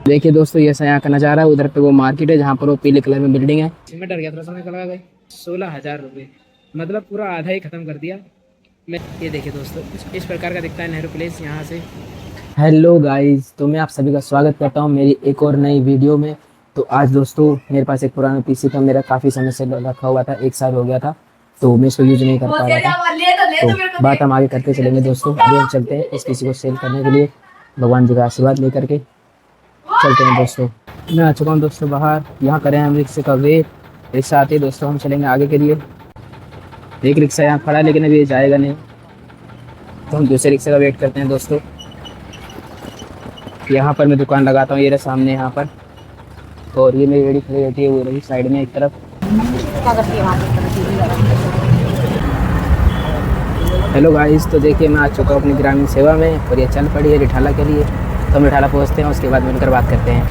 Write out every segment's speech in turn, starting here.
देखिए दोस्तों, ये यहाँ का नज़ारा है। उधर पे वो मार्केट है जहाँ पर वो पीले कलर में बिल्डिंग है। मैं डर गया था, समय लगा गई 16,000 रुपये, मतलब पूरा आधा ही खत्म कर दिया मैं। ये देखिए दोस्तों, इस प्रकार का दिखता है नेहरू प्लेस यहाँ से। हेलो गाइस, तो मैं आप सभी का स्वागत करता हूँ मेरी एक और नई वीडियो में। तो आज दोस्तों मेरे पास एक पुराना पीसी था, मेरा काफ़ी समय से रखा हुआ था, 1 साल हो गया था, तो मैं इसको यूज नहीं कर पा रहा था। तो बात हम आगे करते चलेंगे दोस्तों। अभी हम चलते हैं इस पीसी को सेल करने के लिए, भगवान जी का आशीर्वाद लेकर के चलते हैं दोस्तों। मैं आ चुका हूँ दोस्तों बाहर। यहाँ करें हम रिक्शे का वेट। रिक्शा आते ही दोस्तों हम चलेंगे आगे के लिए। एक रिक्शा यहाँ खड़ा है लेकिन अभी ये जाएगा नहीं, तो हम दूसरे रिक्शे का वेट करते हैं दोस्तों। यहाँ पर मैं दुकान लगाता हूँ, ये रहा सामने यहाँ पर, और ये मेरी रेडी खड़ी रहती है वो रही साइड में एक तरफ। हेलो गाइस, तो देखिए मैं आ चुका हूँ अपनी ग्रामीण सेवा में, और ये चल पड़ी है रिठाला के लिए। तो हम रिठाला पहुँचते हैं, उसके बाद मिलकर बात करते हैं।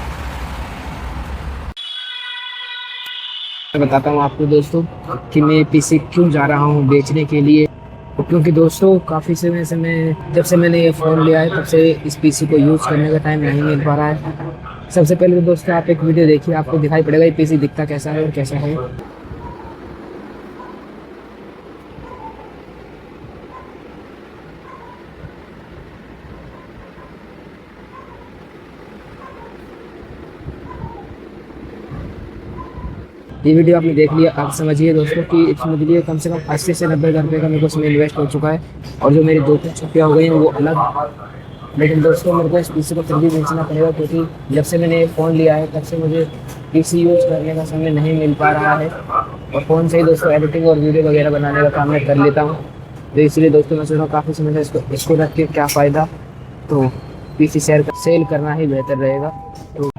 मैं बताता हूँ आपको दोस्तों कि मैं पीसी क्यों जा रहा हूँ बेचने के लिए। क्योंकि दोस्तों काफ़ी समय से मैं, जब से मैंने ये फ़ोन लिया है तब से इस पीसी को यूज़ करने का टाइम नहीं मिल पा रहा है। सबसे पहले तो दोस्तों आप एक वीडियो देखिए, आपको दिखाई पड़ेगा ये पीसी दिखता कैसा है और कैसा है। ये वीडियो आपने देख लिया, आप समझिए दोस्तों कि समझ लिए कम से कम 80 से 90 हज़ार रुपये का मेरे को उसमें इन्वेस्ट हो चुका है। और जो मेरी 2-3 छुट्टियाँ हो गई हैं वो अलग। लेकिन दोस्तों मेरे को इस पीसी को फिर भी बेचना पड़ेगा, क्योंकि जब से मैंने ये फ़ोन लिया है तब से मुझे पीसी यूज़ करने का समय नहीं मिल पा रहा है। और फ़ोन से ही दोस्तों एडिटिंग और वीडियो वगैरह बनाने का काम मैं कर लेता हूँ। तो इसलिए दोस्तों मैं सोच रहा हूँ काफ़ी समय से इसको रख के क्या फ़ायदा, तो पीसी सेल करना ही बेहतर रहेगा। तो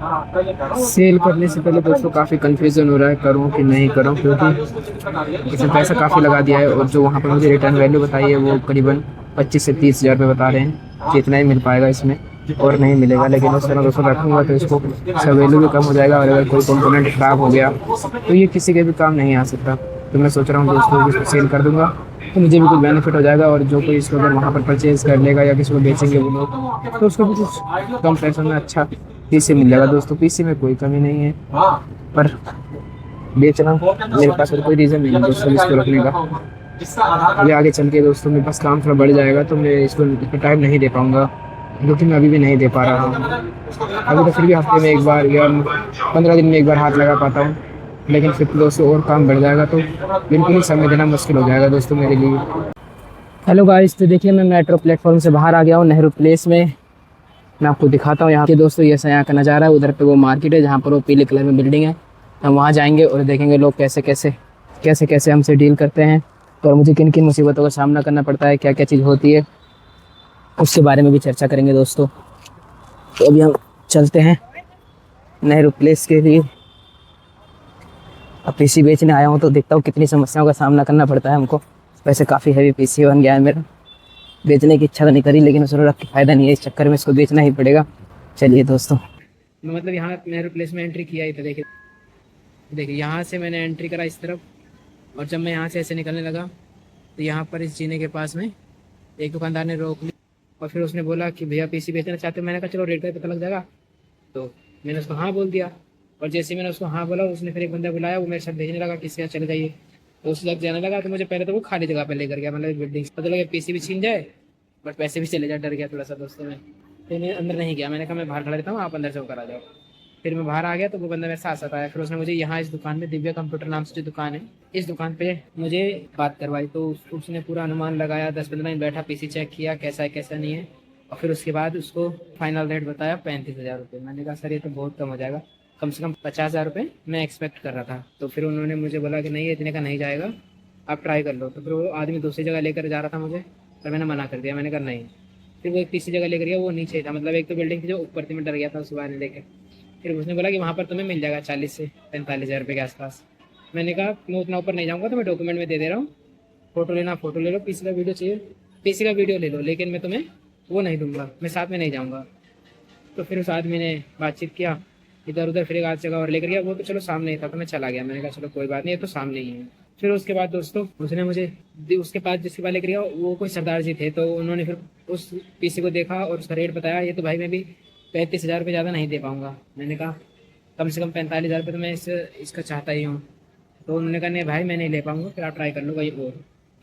सेल करने से पहले दोस्तों काफ़ी कंफ्यूजन हो रहा है, करूँ कि नहीं करूँ, क्योंकि इसमें पैसा काफ़ी लगा दिया है। और जो वहाँ पर मुझे रिटर्न वैल्यू बताई है वो करीबन 25 से 30 हज़ार रुपये बता रहे हैं कि इतना ही मिल पाएगा इसमें, और नहीं मिलेगा। लेकिन उस तरह दोस्तों रखूँगा तो इसको इसका वैल्यू भी कम हो जाएगा, और अगर कोई कंपोनेंट ख़राब हो गया तो ये किसी के भी काम नहीं आ सकता। तो मैं सोच रहा हूँ दोस्तों कि इसको सेल कर दूँगा, तो मुझे भी कुछ बेनिफिट हो जाएगा, और जो कोई इसको अगर वहाँ पर परचेज़ कर लेगा या किसी को बेचेंगे वो लोग, तो उसको भी कुछ कम पैसों में अच्छा पीसी मिल जाएगा। दोस्तों पीसी में कोई कमी नहीं है, पर बेचना मेरे पास और कोई रीज़न नहीं है दोस्तों इसको रखने का। अभी आगे चल के दोस्तों मेरे पास काम थोड़ा बढ़ जाएगा तो मैं इसको टाइम नहीं दे पाऊँगा, क्योंकि मैं अभी भी नहीं दे पा रहा हूँ। अभी तो फिर भी हफ्ते में एक बार या 15 दिन में एक बार हाथ लगा पाता हूँ, लेकिन फिर दोस्तों और काम बढ़ जाएगा तो बिल्कुल ही समय देना मुश्किल हो जाएगा दोस्तों मेरे लिए। हेलो गाइस, तो देखिए मैं मेट्रो प्लेटफॉर्म से बाहर आ गया हूँ नेहरू प्लेस में। मैं आपको दिखाता हूँ यहाँ के दोस्तों, ये यहाँ का नज़ारा है। उधर पे वो मार्केट है जहाँ पर वो पीले कलर में बिल्डिंग है। हम वहाँ जाएंगे और देखेंगे लोग कैसे हमसे डील करते हैं, और मुझे किन किन मुसीबतों का सामना करना पड़ता है, क्या क्या चीज़ होती है, उसके बारे में भी चर्चा करेंगे दोस्तों। तो अभी हम चलते हैं नेहरू प्लेस के लिए। अब पीसी बेचने आया हूँ तो देखता हूँ कितनी समस्याओं का सामना करना पड़ता है हमको। वैसे काफ़ी हैवी पीसी बन गया है मेरा, बेचने की इच्छा तो नहीं करी, लेकिन उसको रख के फ़ायदा नहीं है, इस चक्कर में इसको बेचना ही पड़ेगा। चलिए दोस्तों, मतलब यहाँ नेहरू प्लेस में एंट्री किया ही था। देखिए यहाँ से मैंने एंट्री करा इस तरफ, और जब मैं यहाँ से ऐसे निकलने लगा तो यहाँ पर इस जीने के पास में एक दुकानदार ने रोक ली, और फिर उसने बोला कि भैया पीसी बेचना चाहते हो। मैंने कहा चलो रेट का पता लग जाएगा, तो मैंने उसको हाँ बोल दिया। और जैसे ही मैंने उसको हाँ बोला, उसने फिर एक बंदा बुलाया, वो मेरे साथ भेजने लगा किसी यहाँ चले जाइए। तो उस जगह जाने लगा तो मुझे पहले तो वो खाली जगह पर लेकर गया, मतलब बिल्डिंग, पता लगा पीसी भी छीन जाए बट पैसे भी चले जाए, डर गया थोड़ा सा दोस्तों में। फिर मैं अंदर नहीं गया, मैंने कहा मैं बाहर खड़ा रहता हूँ, आप अंदर से होकर आ जाओ। फिर मैं बाहर आ गया तो वो बंदा मेरे साथ साथ आया। फिर उसने मुझे यहाँ इस दुकान में, दिव्या कंप्यूटर नाम से जो दुकान है, इस दुकान पे मुझे बात करवाई। तो उसने पूरा अनुमान लगाया, 10-15 मिनट बैठा, पीसी चेक किया कैसा है कैसा नहीं है, और फिर उसके बाद उसको फाइनल रेट बताया 35,000 रुपये। मैंने कहा सर ये तो बहुत कम हो जाएगा, कम से कम 50,000 रुपये मैं एक्सपेक्ट कर रहा था। तो फिर उन्होंने मुझे बोला कि नहीं इतने का नहीं जाएगा, आप ट्राई कर लो। तो फिर वो आदमी दूसरी जगह लेकर जा रहा था मुझे, पर मैंने मना कर दिया, मैंने कहा नहीं। फिर वो एक तीसरी जगह लेकर गया, वो नीचे था, मतलब एक तो बिल्डिंग थी जो ऊपर थी, मैं डर गया था उस बारे लेकर। फिर उसने बोला कि वहाँ पर तुम्हें मिल जाएगा 40 से 45,000 रुपये के आसपास। मैंने कहा मैं उतना ऊपर नहीं जाऊँगा, तो मैं डॉक्यूमेंट में दे दे रहा हूँ, फोटो लेना फोटो ले लो, पीसी का वीडियो चाहिए पीसी का वीडियो ले लो, लेकिन मैं तुम्हें वो नहीं दूंगा, मैं साथ में नहीं जाऊँगा। तो फिर उस आदमी ने बातचीत किया, इधर उधर, फिर एक आध जगह और लेकर गया। वो तो चलो सामने ही था तो मैं चला गया, मैंने कहा चलो कोई बात नहीं, ये तो सामने ही है। फिर उसके बाद दोस्तों उसने मुझे उसके पास जिसके पास लेकर गया वो कोई सरदार जी थे, तो उन्होंने फिर उस पीसी को देखा और उसका रेट बताया। ये तो भाई मैं भी 35,000 रुपये ज़्यादा नहीं दे पाऊँगा। मैंने कहा कम से कम 45,000 रुपये तो मैं इसका चाहता ही हूँ। तो उन्होंने कहा नहीं भाई मैं नहीं ले पाऊँगा, फिर आप ट्राई कर लो कहीं और।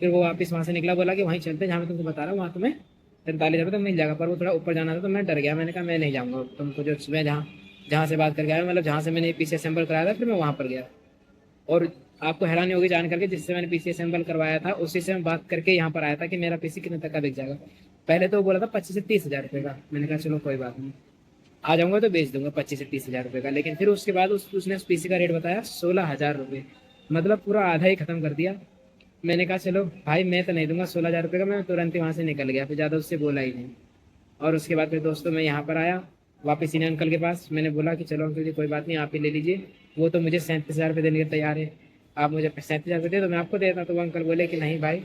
फिर वो वापस वहाँ से निकला, बोला कि वहीं चलते जहाँ मैं तुमको बता रहा हूँ, वहाँ तुम्हें 45,000 रुपये तो मिल जाएगा। पर वो थोड़ा ऊपर जाना था तो मैं डर गया। मैंने कहा मैं नहीं जाऊँगा, तुमको जो मैं जहाँ जहाँ से बात करके आया, मतलब जहाँ से मैंने पीसी असेंबल कराया था, फिर मैं वहाँ पर गया। और आपको हैरानी होगी जान करके, जिससे मैंने पीसी असेंबल करवाया था उसी से मैं बात करके यहाँ पर आया था कि मेरा पीसी कितने तक का बिक जाएगा। पहले तो वो बोला था 25 से 30,000 रुपये का। मैंने कहा चलो कोई बात नहीं, आ जाऊँगा तो बेच दूंगा 25 से 30,000 रुपये का। लेकिन फिर उसके बाद उसने उस पीसी का रेट बताया 16,000 रुपये, मतलब पूरा आधा ही ख़त्म कर दिया। मैंने कहा चलो भाई मैं तो नहीं दूंगा 16,000 रुपये का। मैं तुरंत ही वहाँ से निकल गया, फिर ज़्यादा उससे बोला ही नहीं। और उसके बाद फिर दोस्तों मैं यहाँ पर आया वापस इन्हें अंकल के पास। मैंने बोला कि चलो अंकल जी कोई बात नहीं, आप ही ले लीजिए। वो तो मुझे 37,000 रुपये देने के तैयार है, आप मुझे 37,000 रुपये दे तो मैं आपको देता। तो वो अंकल बोले कि नहीं भाई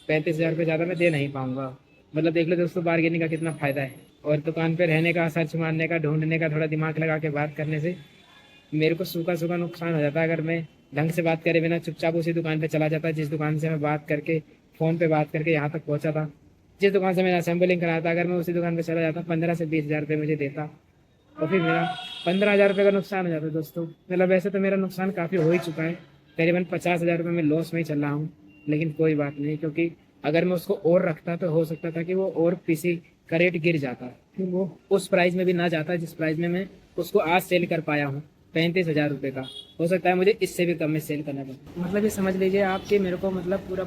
35,000 रुपये ज़्यादा मैं दे नहीं पाऊँगा। मतलब देख लो दोस्तों बार्गेनिंग का कितना फ़ायदा है। और दुकान पे रहने का, सर्च मारने का, ढूंढने का, थोड़ा दिमाग लगा के बात करने से मेरे को सूखा सूखा नुकसान हो जाता है। अगर मैं ढंग से बात करे बिना चुपचाप उसी दुकान पे चला जाता जिस दुकान से मैं बात करके फ़ोन पे बात करके यहाँ तक पहुँचा था, जिस दुकान से मैंने असेंबलिंग कराया था, अगर मैं उसी दुकान पे चला जाता 15 से 20,000 रुपये मुझे देता, और फिर मेरा 15,000 रुपये का नुकसान हो जाता दोस्तों। मतलब वैसे तो मेरा नुकसान काफ़ी हो ही चुका है, करीबन 50,000 रुपये में लॉस में ही चल रहा हूँ। लेकिन कोई बात नहीं, क्योंकि अगर मैं उसको और रखता तो हो सकता था कि वो और पीसी का रेट गिर जाता, फिर वो उस प्राइस में भी ना जाता जिस प्राइस में मैं उसको आज सेल कर पाया हूँ 35,000 रुपये का। हो सकता है मुझे इससे भी कम में सेल करना पड़े। मतलब ये समझ लीजिए आपके मेरे को मतलब पूरा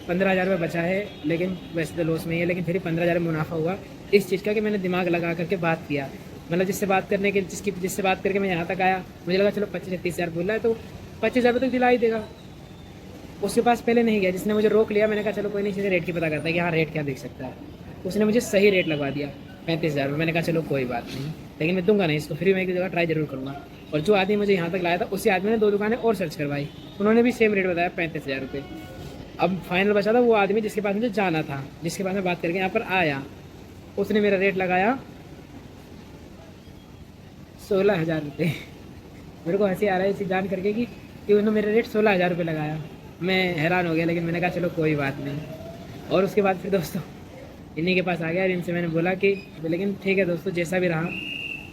15,000 रुपये बचा है, लेकिन वैसे तो लॉस में ही है, लेकिन फिर 15,000 मुनाफा हुआ इस चीज़ का कि मैंने दिमाग लगा करके बात किया। मतलब जिससे बात करके मैं यहाँ तक आया, मुझे लगा चलो 25 से 30,000 बोल रहा है तो 25,000 रुपये तक दिला ही देगा। उसके पास पहले नहीं गया, जिसने मुझे रोक लिया। मैंने कहा चलो कोई नहीं, सीधे रेट की पता करता है कि हाँ रेट क्या देख सकता है। उसने मुझे सही रेट लगवा दिया 35,000 रुपये। मैंने कहा चलो कोई बात नहीं, लेकिन मैं दूंगा नहीं इसको, फिर मैं एक जगह ट्राई जरूर करूँगा। और जो आदमी मुझे यहाँ तक लाया था उसी आदमी ने 2 दुकानें और सर्च करवाई, उन्होंने भी सेम रेट बताया 35,000 रुपये। अब फाइनल बचा था वो आदमी जिसके पास मुझे जाना था, जिसके पास मैं बात करके यहाँ पर आया। उसने मेरा रेट लगाया 16,000 रुपये। मेरे को हंसी आ रहा है इसी जान करके कि उन्होंने मेरा रेट 16,000 रुपये लगाया। मैं हैरान हो गया, लेकिन मैंने कहा चलो कोई बात नहीं। और उसके बाद फिर दोस्तों इन्हीं के पास आ गया और इनसे मैंने बोला कि लेकिन ठीक है दोस्तों जैसा भी रहा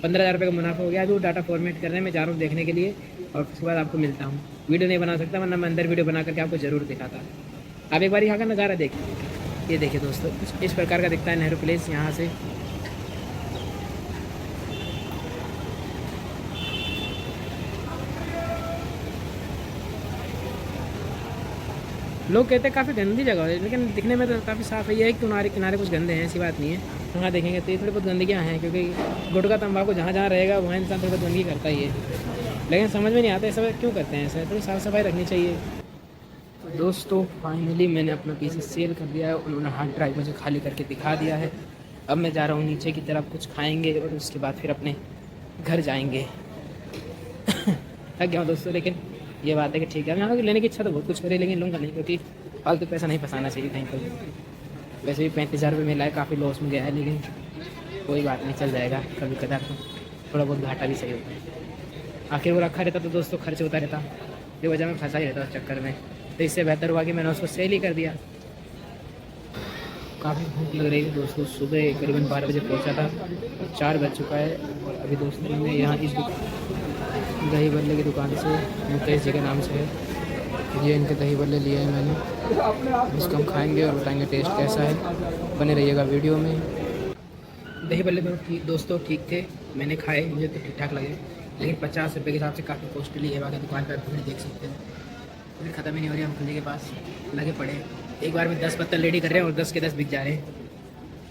15,000 रुपये का मुनाफा हो गया। अभी वो डाटा फॉर्मेट करने में जा रहा हूँ देखने के लिए, और उसके बाद आपको मिलता हूँ। वीडियो नहीं बना सकता, वरना मैं अंदर वीडियो बना करके आपको ज़रूर दिखाता। आप एक बार यहाँ का नज़ारा देखिए। ये देखिए दोस्तों कुछ इस प्रकार का दिखता है नेहरू प्लेस। यहाँ से लोग कहते हैं काफ़ी गंदी जगह है, लेकिन दिखने में तो काफ़ी साफ़ है। ये एक किनारे किनारे कुछ गंदे हैं, ऐसी बात नहीं है। वहाँ देखेंगे तो ये थोड़ी बहुत गंदगियाँ हैं, क्योंकि गुटखा तंबाकू जहाँ जहाँ रहेगा वहाँ इंसान थोड़ी बहुत गंदगी करता ही है। लेकिन समझ में नहीं आता ऐसा क्यों करते हैं, ऐसा थोड़ी साफ़ सफाई रखनी चाहिए। तो दोस्तों फाइनली मैंने अपना पीसी सेल कर दिया है, उन्होंने हार्ड ड्राइव मुझे खाली करके दिखा दिया है। अब मैं जा रहा हूँ नीचे की तरफ, कुछ खाएँगे और उसके बाद फिर अपने घर जाएँगे। थक गया हूँ दोस्तों, लेकिन ये बात है कि ठीक है। मैं यहाँ पर लेने की इच्छा तो बहुत कुछ करी, लेकिन लूँगा नहीं, क्योंकि फालतू पैसा नहीं फंसाना चाहिए कहीं पर। वैसे भी 35,000 रुपये मिला है, काफ़ी लॉस में गया है, लेकिन कोई बात नहीं, चल जाएगा। कभी कदार तो थोड़ा बहुत घाटा भी सही होता है। आखिर वो रखा रहता तो दोस्तों खर्च होता रहता, ये वजह में फंसा ही रहता उस चक्कर में। तो इससे बेहतर हुआ कि मैंने उसको सेल ही कर दिया। काफ़ी भूख लग रही थी दोस्तों, सुबह करीबन 12 बजे पहुँचा था, 4 बज चुका है। और अभी दोस्तों मैं यहाँ इस दही बल्ले की दुकान से, मुकेश जी के नाम से है, ये इनके दही बल्ले लिए हैं मैंने। इसको हम खाएंगे और बताएंगे टेस्ट कैसा है। बने रहिएगा वीडियो में। दही बल्ले दोस्तों ठीक थे, मैंने खाए, मुझे तो ठीक ठाक लगे, लेकिन 50 रुपये के हिसाब से काफ़ी कॉस्टली है। बाकी दुकान पर भीड़ देख सकते हैं, भीड़ ख़त्म ही नहीं हो रही। हम खुले के पास लगे पड़े, एक बार में 10 पत्तल रेडी कर रहे हैं और 10 के 10 बिक जा रहे हैं।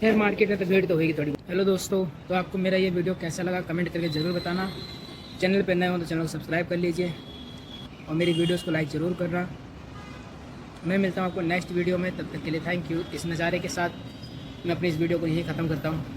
खैर मार्केट में तो भीड़ तो होगी थोड़ी। हेलो दोस्तों, तो आपको मेरा ये वीडियो कैसा लगा कमेंट करके ज़रूर बताना। चैनल पर नए हो तो चैनल को सब्सक्राइब कर लीजिए और मेरी वीडियोस को लाइक ज़रूर करना। मैं मिलता हूँ आपको नेक्स्ट वीडियो में, तब तक के लिए थैंक यू। इस नज़ारे के साथ मैं अपनी इस वीडियो को यहीं ख़त्म करता हूँ।